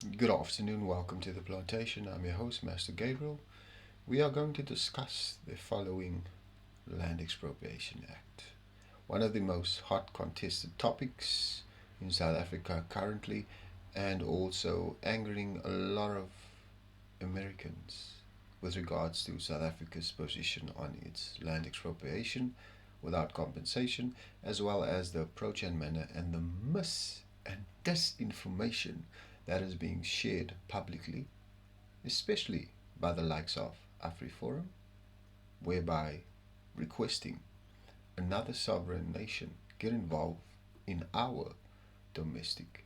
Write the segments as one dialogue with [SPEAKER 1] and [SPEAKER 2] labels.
[SPEAKER 1] Good afternoon, welcome to the plantation. I'm your host, Master Gabriel. We are going to discuss the following Land Expropriation Act, one of the most hot contested topics in South Africa currently, and also angering a lot of Americans with regards to South Africa's position on its land expropriation without compensation, as well as the approach and manner and the mis and disinformation that is being shared publicly, especially by the likes of AfriForum, whereby requesting another sovereign nation get involved in our domestic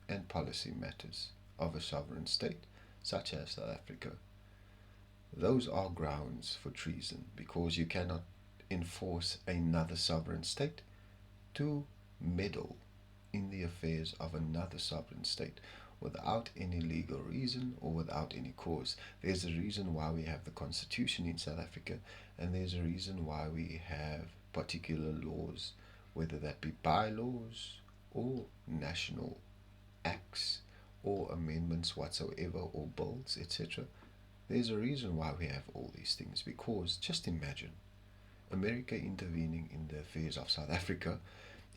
[SPEAKER 1] and policy matters of a sovereign state such as South Africa. Those are grounds for treason because you cannot enforce another sovereign state to meddle in the affairs of another sovereign state without any legal reason or without any cause. There's a reason why we have the Constitution in South Africa, and there's a reason why we have particular laws, whether that be bylaws or national acts or amendments whatsoever or bills, etc. There's a reason why we have all these things because just imagine America intervening in the affairs of South Africa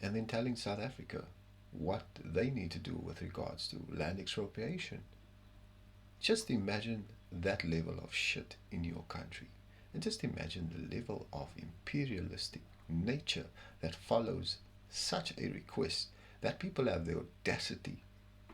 [SPEAKER 1] and then telling South Africa what they need to do with regards to land expropriation. Just imagine that level of shit in your country. And just imagine the level of imperialistic nature that follows such a request that people have the audacity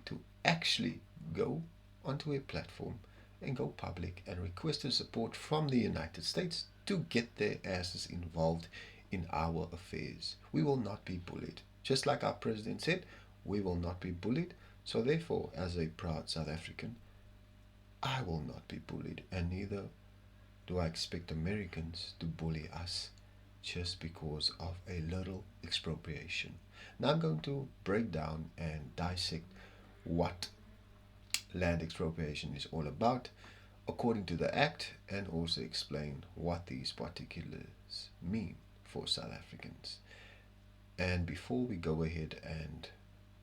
[SPEAKER 1] to actually go onto a platform and go public and request the support from the United States to get their asses involved in our affairs. We will not be bullied. Just like our president said, we will not be bullied. So therefore, as a proud South African, I will not be bullied, and neither do I expect Americans to bully us just because of a little expropriation. Now I'm going to break down and dissect what land expropriation is all about according to the Act and also explain what these particulars mean for South Africans. And before we go ahead and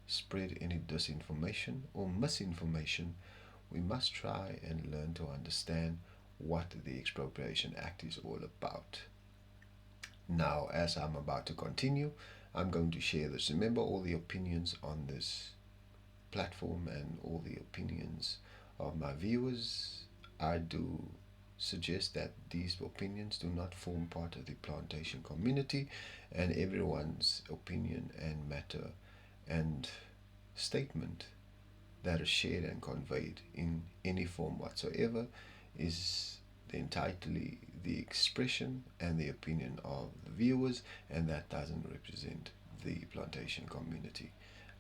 [SPEAKER 1] spread any disinformation or misinformation, we must try and learn to understand what the Expropriation Act is all about. Now, as I'm about to continue, I'm going to share this. Remember, all the opinions on this platform and all the opinions of my viewers, I do suggest that these opinions do not form part of the plantation community, and everyone's opinion and matter and statement that is shared and conveyed in any form whatsoever is entirely the expression and the opinion of the viewers, and that doesn't represent the plantation community.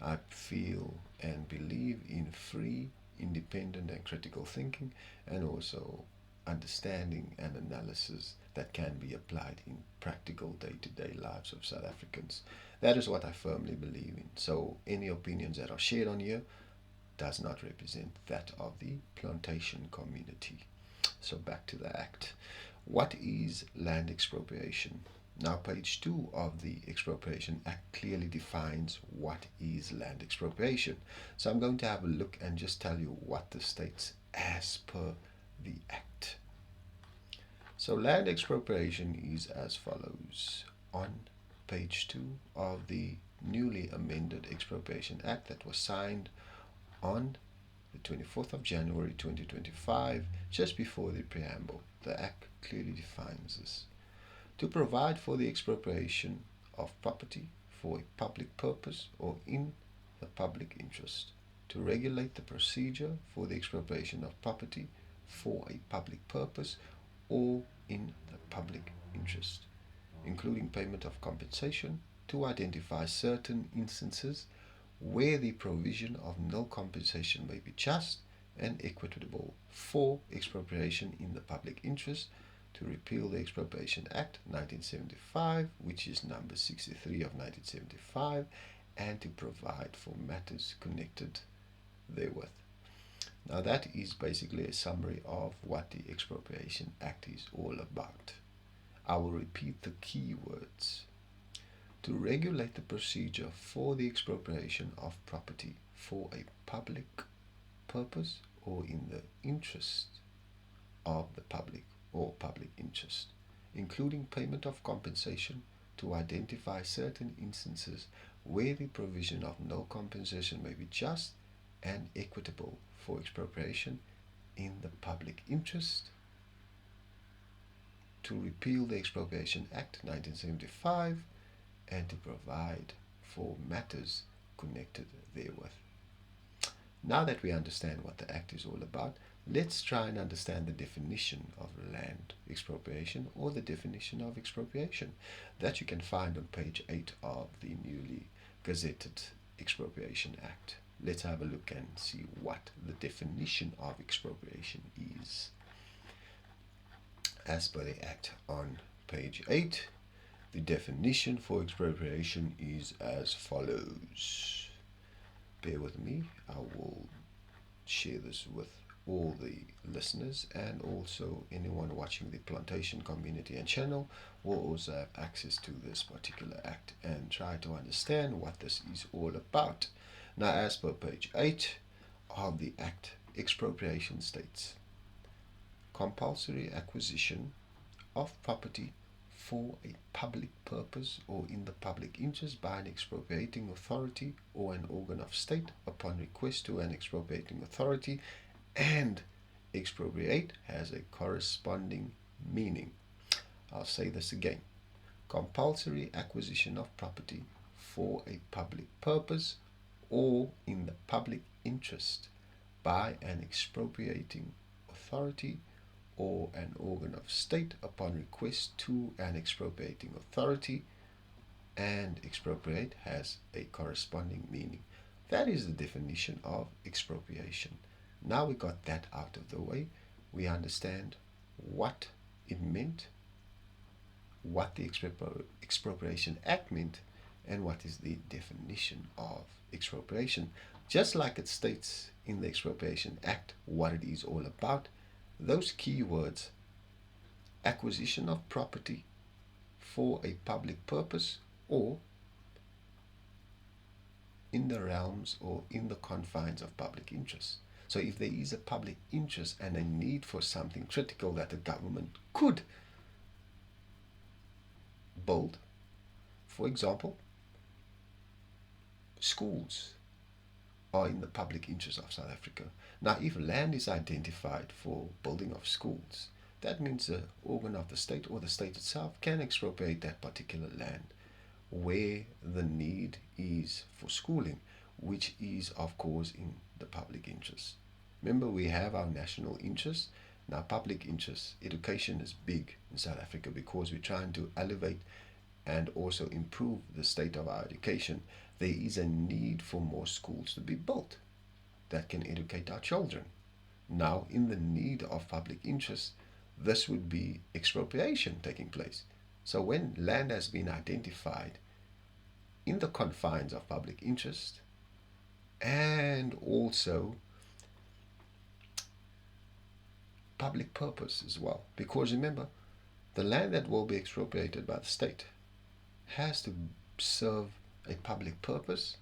[SPEAKER 1] I feel and believe in free, independent, and critical thinking, and also understanding and analysis that can be applied in practical day-to-day lives of South Africans. That is what I firmly believe in. So any opinions that are shared on here does not represent that of the plantation community. So back to the Act. What is land expropriation? Now, page 2 of the Expropriation Act clearly defines what is land expropriation. So I'm going to have a look and just tell you what this states as per the Act. So land expropriation is as follows. On page 2 of the newly amended Expropriation Act that was signed on the 24th of January 2025, just before the preamble, the Act clearly defines this. To provide for the expropriation of property for a public purpose or in the public interest. To regulate the procedure for the expropriation of property for a public purpose or in the public interest, including payment of compensation. To identify certain instances where the provision of no compensation may be just and equitable for expropriation in the public interest. To repeal the Expropriation Act 1975, which is number 63 of 1975, and to provide for matters connected therewith. Now that is basically a summary of what the Expropriation Act is all about. I will repeat the key words. To regulate the procedure for the expropriation of property for a public purpose or in the interest of the public or public interest, including payment of compensation to identify certain instances where the provision of no compensation may be just and equitable for expropriation in the public interest, to repeal the Expropriation Act 1975 and to provide for matters connected therewith. Now that we understand what the Act is all about, let's try and understand the definition of land expropriation, or the definition of expropriation, that you can find on page 8 of the newly gazetted Expropriation Act. Let's have a look and see what the definition of expropriation is. As per the Act on page 8, the definition for expropriation is as follows. Bear with me, I will share this with all the listeners, and also anyone watching the Plantation community and channel will also have access to this particular Act and try to understand what this is all about. Now, as per page 8 of the Act, expropriation states: compulsory acquisition of property for a public purpose or in the public interest by an expropriating authority or an organ of state upon request to an expropriating authority, and expropriate has a corresponding meaning. I'll say this again. Compulsory acquisition of property for a public purpose or in the public interest by an expropriating authority or an organ of state upon request to an expropriating authority, and expropriate has a corresponding meaning. That is the definition of expropriation. Now we got that out of the way, we understand what it meant, what the Expropriation Act meant, and what is the definition of expropriation. Just like it states in the Expropriation Act what it is all about, those key words: acquisition of property for a public purpose or in the realms or in the confines of public interest. So if there is a public interest and a need for something critical that the government could build, for example, schools are in the public interest of South Africa. Now, if land is identified for building of schools, that means the organ of the state or the state itself can expropriate that particular land where the need is for schooling, which is, of course, in the public interest. Remember, we have our national interest. Now, public interest, education is big in South Africa because we're trying to elevate and also improve the state of our education. There is a need for more schools to be built that can educate our children. Now, in the need of public interest, this would be expropriation taking place. So when land has been identified in the confines of public interest and also public purpose as well, because remember, the land that will be expropriated by the state has to serve a public purpose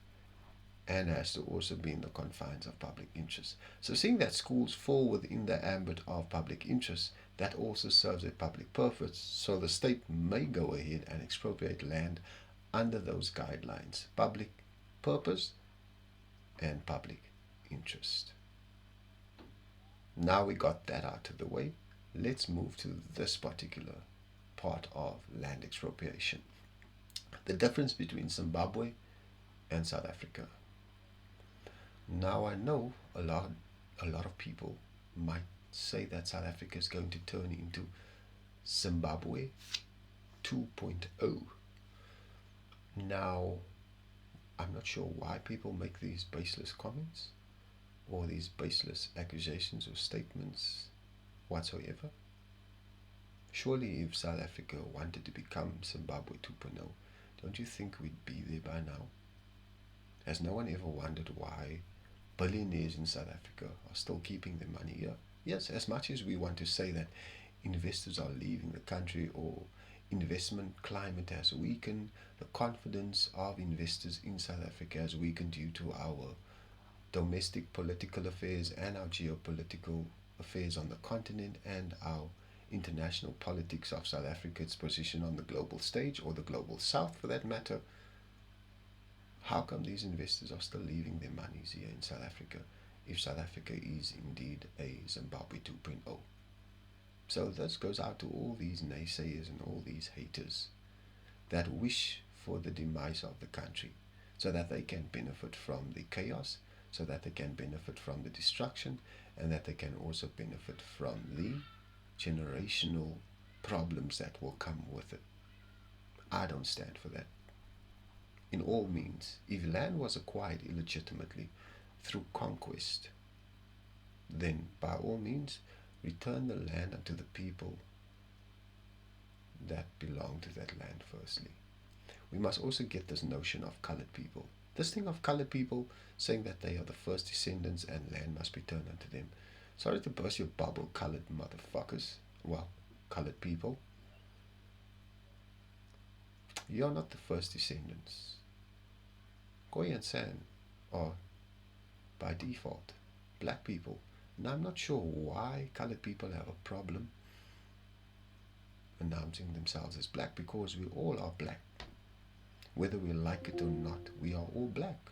[SPEAKER 1] and has to also be in the confines of public interest. So seeing that schools fall within the ambit of public interest, that also serves a public purpose. So the state may go ahead and expropriate land under those guidelines: public purpose and public interest. Now we got that out of the way, let's move to this particular part of land expropriation. The difference between Zimbabwe and South Africa. Now I know a lot of people might say that South Africa is going to turn into Zimbabwe 2.0. Now, I'm not sure why people make these baseless comments or these baseless accusations or statements whatsoever. Surely if South Africa wanted to become Zimbabwe 2.0, don't you think we'd be there by now? Has no one ever wondered why billionaires in South Africa are still keeping their money here? Yes, as much as we want to say that investors are leaving the country or investment climate has weakened, the confidence of investors in South Africa has weakened due to our domestic political affairs and our geopolitical affairs on the continent and our international politics of South Africa, its position on the global stage, or the global south for that matter, how come these investors are still leaving their monies here in South Africa if South Africa is indeed a Zimbabwe 2.0? So this goes out to all these naysayers and all these haters that wish for the demise of the country so that they can benefit from the chaos, so that they can benefit from the destruction, and that they can also benefit from the generational problems that will come with it. I don't stand for that. In all means, if land was acquired illegitimately through conquest, then by all means return the land unto the people that belong to that land firstly. We must also get this notion of colored people. This thing of colored people saying that they are the first descendants and land must be turned unto them. Sorry to burst your bubble, colored motherfuckers. Well, colored people. You're not the first descendants. Goy and San are, by default, black people. And I'm not sure why colored people have a problem announcing themselves as black, because we all are black. Whether we like it or not, we are all black.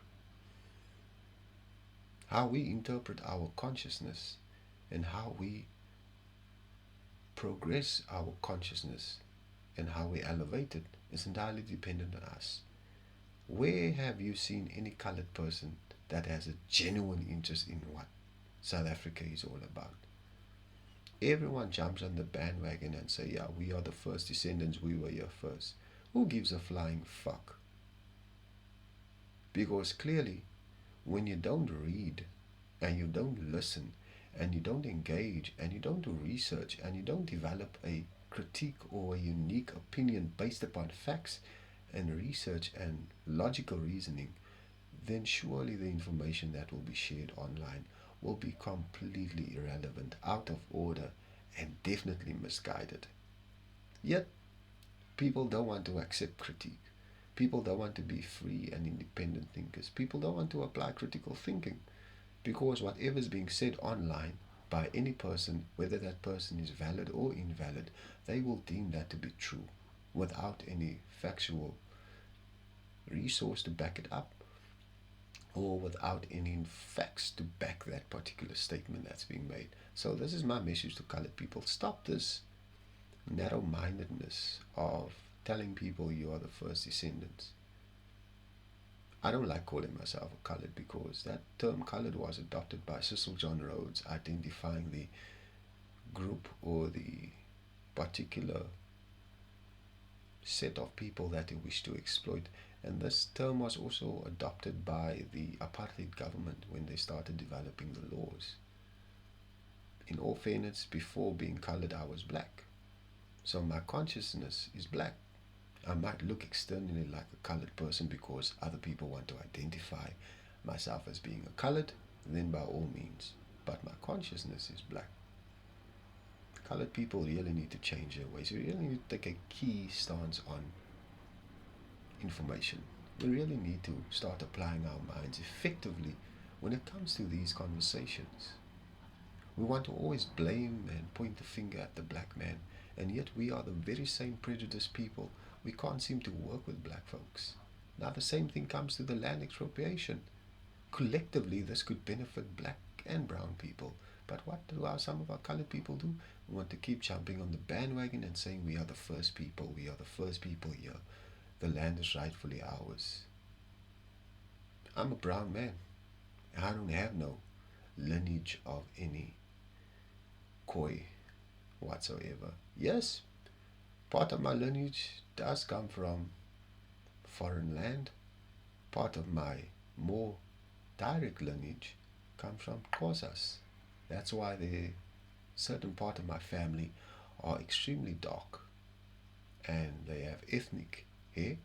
[SPEAKER 1] How we interpret our consciousness and how we progress our consciousness and how we elevate it is entirely dependent on us. Where have you seen any colored person that has a genuine interest in what South Africa is all about? Everyone jumps on the bandwagon and say, yeah, we are the first descendants, we were here first. Who gives a flying fuck? Because clearly, when you don't read, and you don't listen, and you don't engage, and you don't do research, and you don't develop a critique or a unique opinion based upon facts and research and logical reasoning, then surely the information that will be shared online will be completely irrelevant, out of order, and definitely misguided. Yet, people don't want to accept critique. People don't want to be free and independent thinkers. People don't want to apply critical thinking, because whatever is being said online by any person, whether that person is valid or invalid, they will deem that to be true without any factual resource to back it up, or without any facts to back that particular statement that's being made. So this is my message to colored people. Stop this narrow-mindedness of telling people you are the first descendants. I don't like calling myself a colored, because that term colored was adopted by Cecil John Rhodes, identifying the group or the particular set of people that they wish to exploit. And this term was also adopted by the apartheid government when they started developing the laws. In all fairness, before being colored, I was black. So my consciousness is black. I might look externally like a colored person because other people want to identify myself as being a colored, then by all means. But my consciousness is black. Colored people really need to change their ways. We really need to take a key stance on information. We really need to start applying our minds effectively when it comes to these conversations. We want to always blame and point the finger at the black man, and yet we are the very same prejudiced people. We can't seem to work with black folks. Now the same thing comes to the land expropriation. Collectively, this could benefit black and brown people. But what do some of our colored people do? We want to keep jumping on the bandwagon and saying we are the first people, we are the first people here. The land is rightfully ours. I'm a brown man. I don't have no lineage of any Khoi whatsoever. Yes, part of my lineage does come from foreign land. Part of my more direct lineage comes from Xhosas. That's why the certain part of my family are extremely dark, and they have ethnic hair.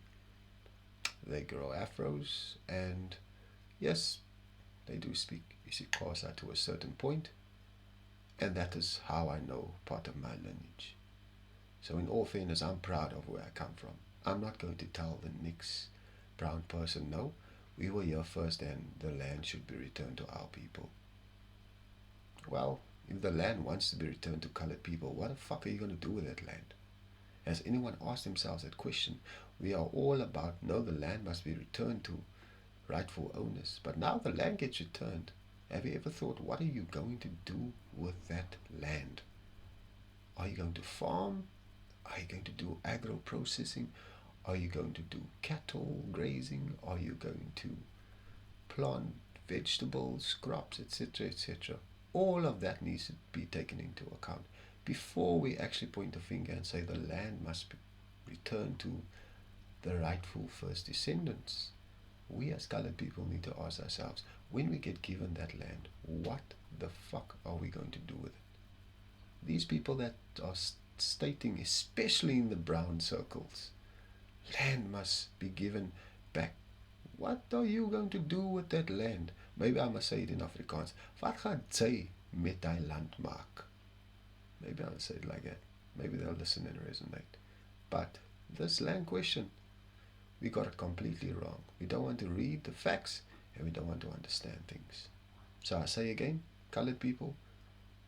[SPEAKER 1] They grow afros, and yes, they do speak isiXhosa to a certain point, and that is how I know part of my lineage. So in all fairness, I'm proud of where I come from. I'm not going to tell the next brown person no, We were here first and the land should be returned to our people. Well, if the land wants to be returned to colored people, what the fuck are you going to do with that land? Has anyone asked themselves that question? We are all about, no, the land must be returned to rightful owners. But now the land gets returned. Have you ever thought, what are you going to do with that land? Are you going to farm? Are you going to do agro processing? Are you going to do cattle grazing? Are you going to plant vegetables, crops, etc., etc.? All of that needs to be taken into account before we actually point a finger and say the land must be returned to the rightful first descendants. We as colored people need to ask ourselves, when we get given that land, what the fuck are we going to do with it? These people that are stating, especially in the brown circles, land must be given back. What are you going to do with that land? Maybe I must say it in Afrikaans. Wat gaan jy met die land maak? Maybe I'll say it like that. Maybe they'll listen and resonate. But this land question, we got it completely wrong. We don't want to read the facts and we don't want to understand things. So I say again, colored people,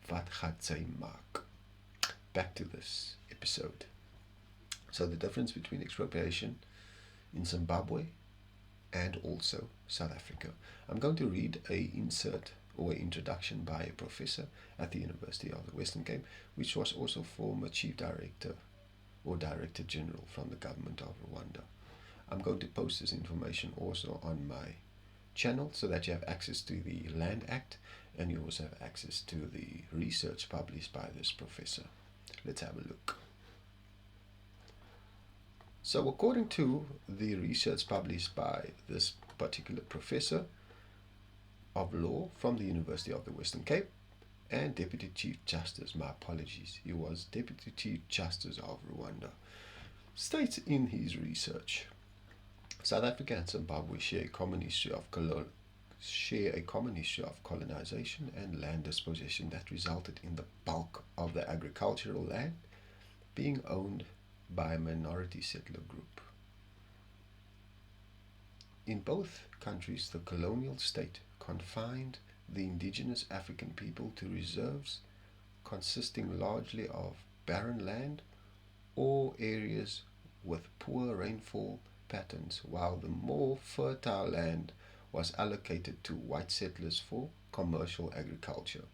[SPEAKER 1] wat gaan jy maak? Back to this episode. So the difference between expropriation in Zimbabwe and also South Africa. I'm going to read a insert or introduction by a professor at the University of the Western Cape, which was also former chief director or director general from the government of Rwanda. I'm going to post this information also on my channel so that you have access to the Land Act and you also have access to the research published by this professor. Let's have a look. So according to the research published by this particular professor of law from the University of the Western Cape and Deputy Chief Justice, my apologies, he was Deputy Chief Justice of Rwanda, states in his research, South Africa and Zimbabwe share a common history of colonization and land dispossession that resulted in the bulk of the agricultural land being owned by a minority settler group. In both countries, the colonial state confined the indigenous African people to reserves consisting largely of barren land or areas with poor rainfall patterns, while the more fertile land was allocated to white settlers for commercial agriculture.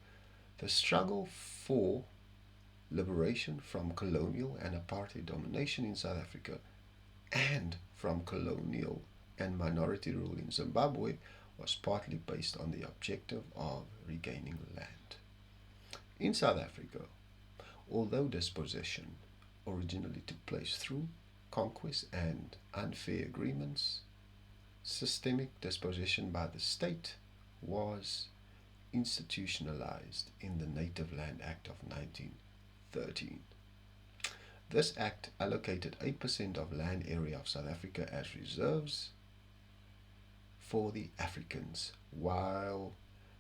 [SPEAKER 1] The struggle for liberation from colonial and apartheid domination in South Africa and from colonial and minority rule in Zimbabwe was partly based on the objective of regaining land. In South Africa, although dispossession originally took place through conquest and unfair agreements, systemic dispossession by the state was institutionalized in the Native Land Act of 1913. This act allocated 8% of land area of South Africa as reserves for the Africans, while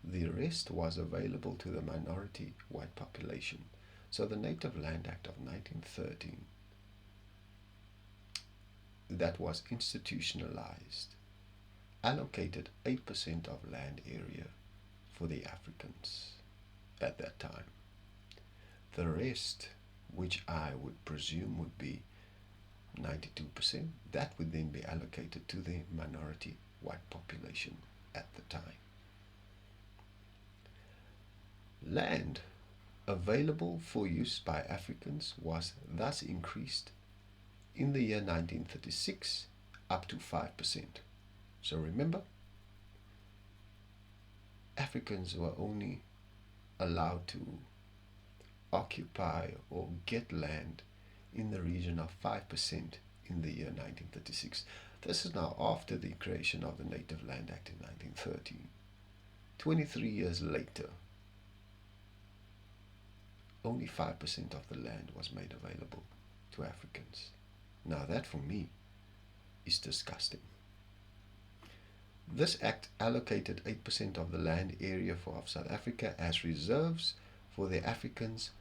[SPEAKER 1] the rest was available to the minority white population. So the Native Land Act of 1913, that was institutionalized, allocated 8% of land area for the Africans at that time. The rest, which I would presume would be 92%, that would then be allocated to the minority white population at the time. Land available for use by Africans was thus increased in the year 1936 up to 5%. So remember, Africans were only allowed to occupy or get land in the region of 5% in the year 1936. This is now after the creation of the Native Land Act in 1913. 23 years later, only 5% of the land was made available to Africans. Now that for me is disgusting. This act allocated 8% of the land area of South Africa as reserves for the Africans,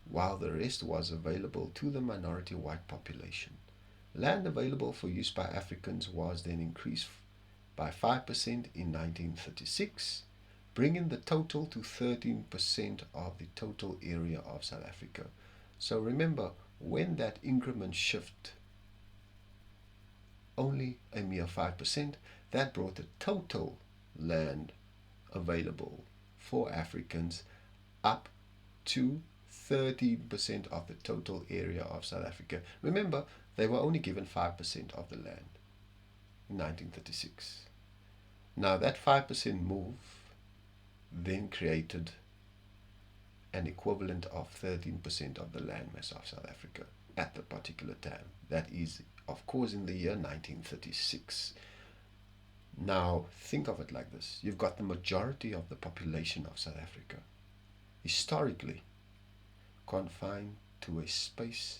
[SPEAKER 1] while the rest was available to the minority white population. Land available for use by Africans was then increased by 5% in 1936, bringing the total to 13% of the total area of South Africa. So remember, when that increment shift only a mere 5%, that brought the total land available for Africans up to 13% of the total area of South Africa. Remember, they were only given 5% of the land in 1936. Now that 5% move then created an equivalent of 13% of the landmass of South Africa at the particular time. That is, of course, in the year 1936. Now think of it like this. You've got the majority of the population of South Africa historically confined to a space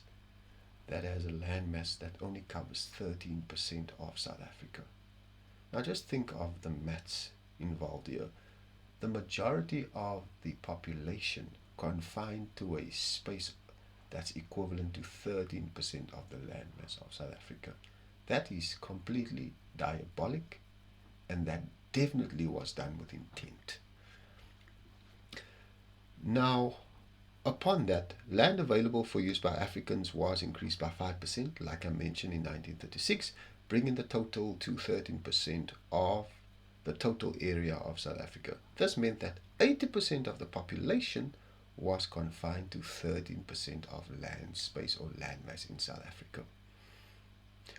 [SPEAKER 1] that has a landmass that only covers 13% of South Africa. Now just think of the maths involved here. The majority of the population confined to a space that's equivalent to 13% of the landmass of South Africa. That is completely diabolic, and that definitely was done with intent. Now, upon that, land available for use by Africans was increased by 5%, like I mentioned, in 1936, bringing the total to 13% of the total area of South Africa. This meant that 80% of the population was confined to 13% of land space or landmass in South Africa,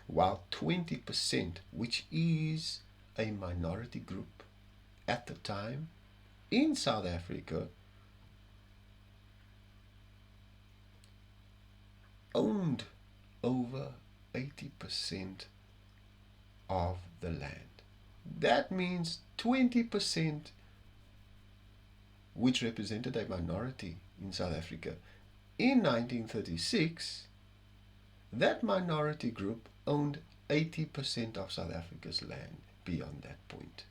[SPEAKER 1] while 20%, which is a minority group at the time in South Africa, owned over 80% of the land. That means 20%, which represented a minority in South Africa in 1936, that minority group owned 80% of South Africa's land beyond that point.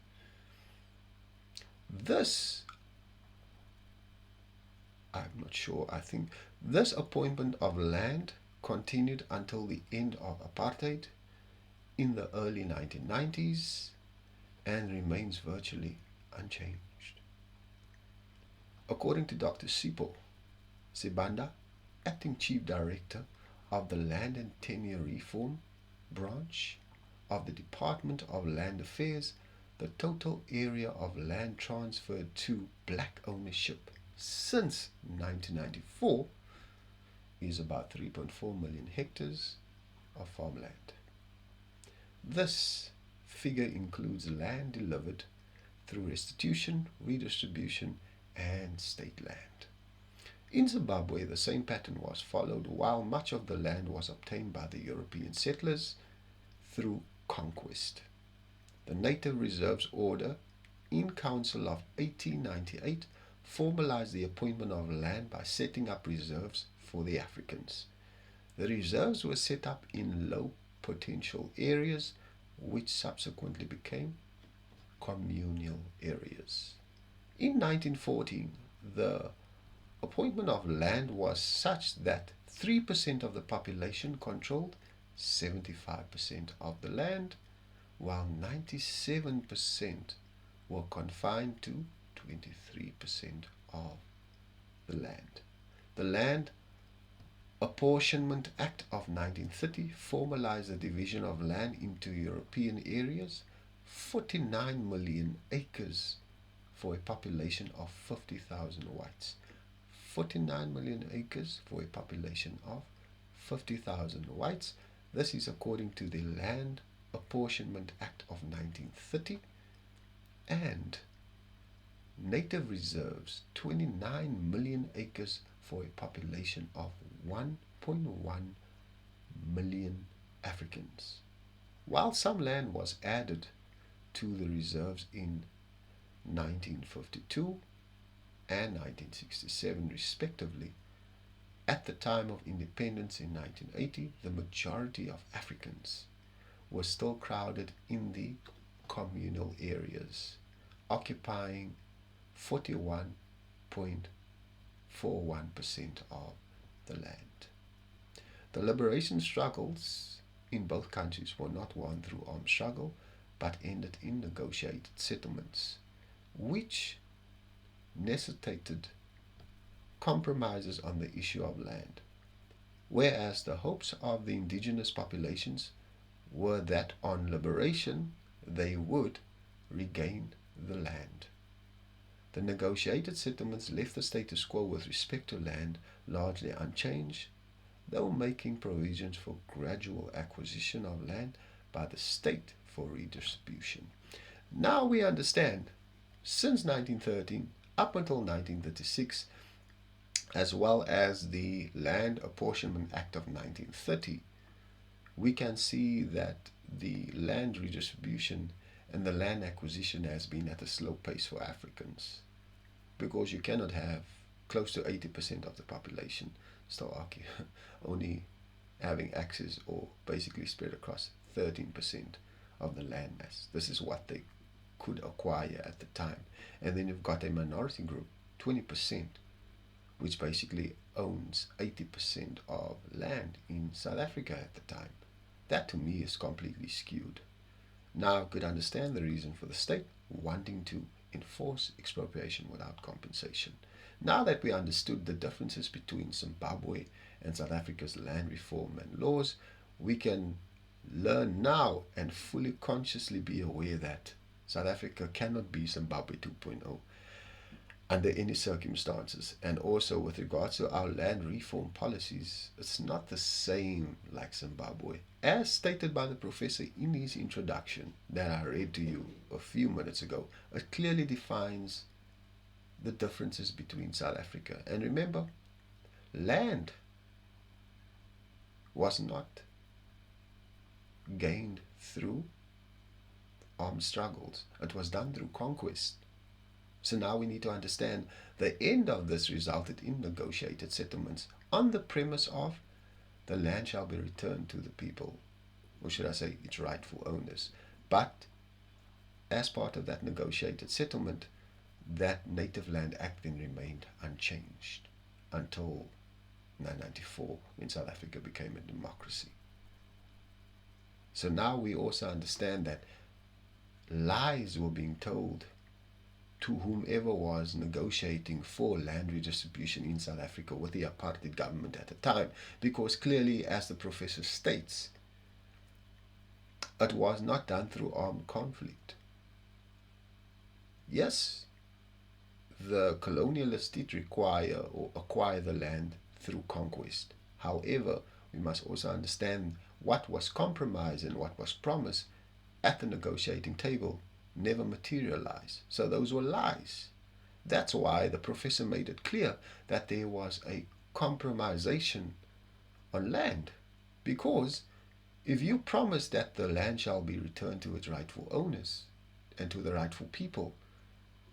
[SPEAKER 1] This, I'm not sure, I think this appointment of land continued until the end of apartheid in the early 1990s and remains virtually unchanged. According to Dr. Sipho Sibanda, Acting Chief Director of the Land and Tenure Reform Branch of the Department of Land Affairs, the total area of land transferred to black ownership since 1994 is about 3.4 million hectares of farmland. This figure includes land delivered through restitution, redistribution, and state land. In Zimbabwe, the same pattern was followed, while much of the land was obtained by the European settlers through conquest. The Native Reserves Order in Council of 1898 formalized the appointment of land by setting up reserves for the Africans. The reserves were set up in low potential areas, which subsequently became communal areas. In 1914, the appointment of land was such that 3% of the population controlled 75% of the land, while 97% were confined to 23% of the land. The Land Apportionment Act of 1930 formalized the division of land into European areas, 49 million acres for a population of 50,000 whites. 49 million acres for a population of 50,000 whites. This is according to the Land Apportionment Act of 1930. And native reserves, 29 million acres for a population of 1.1 million Africans. While some land was added to the reserves in 1952 and 1967 respectively, at the time of independence in 1980, the majority of Africans were still crowded in the communal areas, occupying 41.41% of the land. The liberation struggles in both countries were not won through armed struggle, but ended in negotiated settlements, which necessitated compromises on the issue of land, whereas the hopes of the indigenous populations were that on liberation they would regain the land. The negotiated settlements left the status quo with respect to land largely unchanged, though making provisions for gradual acquisition of land by the state for redistribution. Now we understand, since 1913 up until 1936, as well as the Land Apportionment Act of 1930, we can see that the land redistribution and the land acquisition has been at a slow pace for Africans, because you cannot have close to 80% of the population still only having access or basically spread across 13% of the land mass. This is what they could acquire at the time. And then you've got a minority group, 20%, which basically owns 80% of land in South Africa at the time. That to me is completely skewed. Now I could understand the reason for the state wanting to enforce expropriation without compensation. Now that we understood the differences between Zimbabwe and South Africa's land reform and laws, we can learn now and fully consciously be aware that South Africa cannot be Zimbabwe 2.0 under any circumstances. And also with regards to our land reform policies, it's not the same like Zimbabwe. As stated by the professor in his introduction that I read to you a few minutes ago, it clearly defines the differences between South Africa. And remember, land was not gained through armed struggles. It was done through conquest. So now we need to understand the end of this resulted in negotiated settlements on the premise of the land shall be returned to the people, or should I say its rightful owners. But as part of that negotiated settlement, that Native Land Act then remained unchanged until 1994, when South Africa became a democracy. So now we also understand that lies were being told to whomever was negotiating for land redistribution in South Africa with the apartheid government at the time, because clearly, as the professor states, it was not done through armed conflict. Yes, the colonialists did require or acquire the land through conquest. However, we must also understand what was compromised and what was promised at the negotiating table never materialized. So those were lies. That's why the professor made it clear that there was a compromisation on land. Because if you promise that the land shall be returned to its rightful owners and to the rightful people,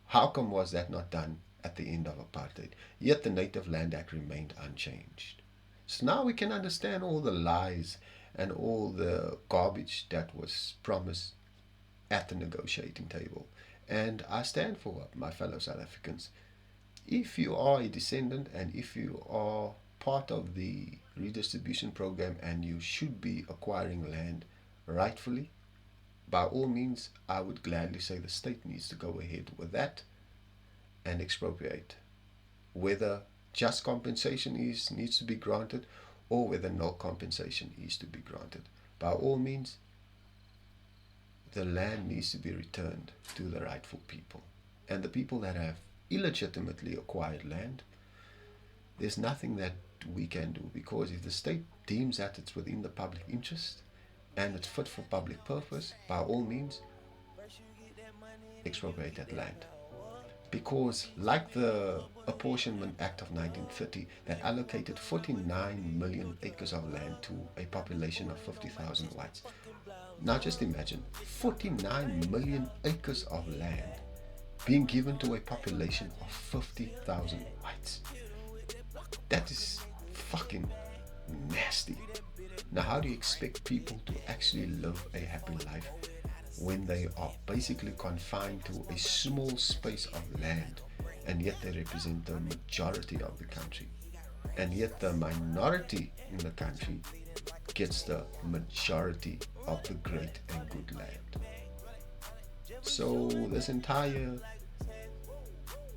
[SPEAKER 1] how come was that not done at the end of apartheid? Yet the Native Land Act remained unchanged. So now we can understand all the lies and all the garbage that was promised at the negotiating table. And I stand for my fellow South Africans. If you are a descendant and if you are part of the redistribution program and you should be acquiring land rightfully, by all means, I would gladly say the state needs to go ahead with that and expropriate. Whether just compensation needs to be granted or whether no compensation is to be granted. By all means, the land needs to be returned to the rightful people. And the people that have illegitimately acquired land, there's nothing that we can do, because if the state deems that it's within the public interest and it's fit for public purpose, by all means, expropriate that land. Because like the Apportionment Act of 1930 that allocated 49 million acres of land to a population of 50,000 whites. Now just imagine 49 million acres of land being given to a population of 50,000 whites. That is fucking nasty. Now how do you expect people to actually live a happy life when they are basically confined to a small space of land, and yet they represent the majority of the country, and yet the minority in the country gets the majority of the great and good land? So this entire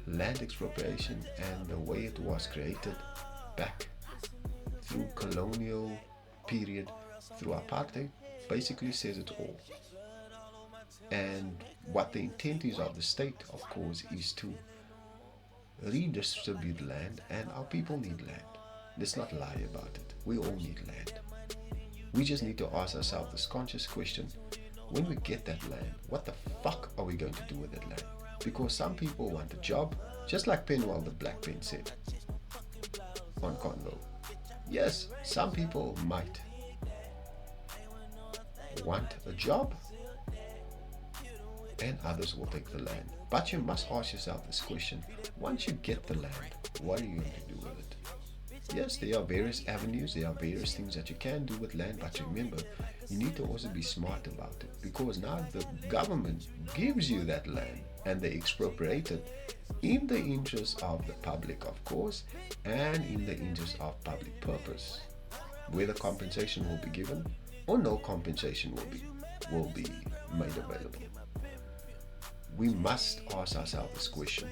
[SPEAKER 1] land expropriation and the way it was created back through colonial period, through apartheid, basically says it all. And what the intent is of the state, of course, is to redistribute land, and our people need land. Let's not lie about it. We all need land. We just need to ask ourselves this conscious question: when we get that land, what the fuck are we going to do with that land? Because some people want a job, just like Penwell the Black Pen said on Convo. Yes, some people might want a job, and others will take the land. But you must ask yourself this question: once you get the land, what are you going to do with it? Yes, there are various avenues, there are various things that you can do with land, but remember, you need to also be smart about it, because now the government gives you that land and they expropriate it in the interest of the public, of course, and in the interest of public purpose. Whether compensation will be given or no compensation will be made available. We must ask ourselves this question: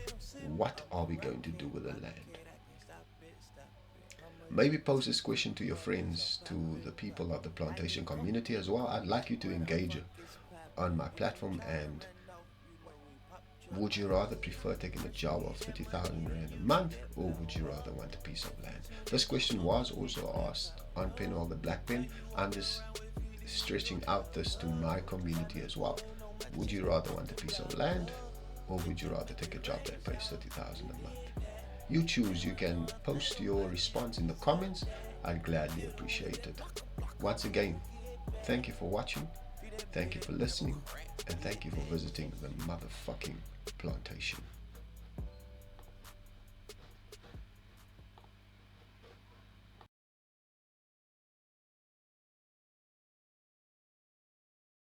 [SPEAKER 1] what are we going to do with the land? Maybe pose this question to your friends, to the people of the plantation community as well. I'd like you to engage on my platform. And would you rather prefer taking a job of 30,000 Rand a month, or would you rather want a piece of land? This question was also asked on Penwell the Black Pen. I'm just stretching out this to my community as well. Would you rather want a piece of land, or would you rather take a job that pays 30,000 a month? You choose. You can post your response in the comments. I'd gladly appreciate it. Once again, thank you for watching, thank you for listening, and thank you for visiting the motherfucking plantation.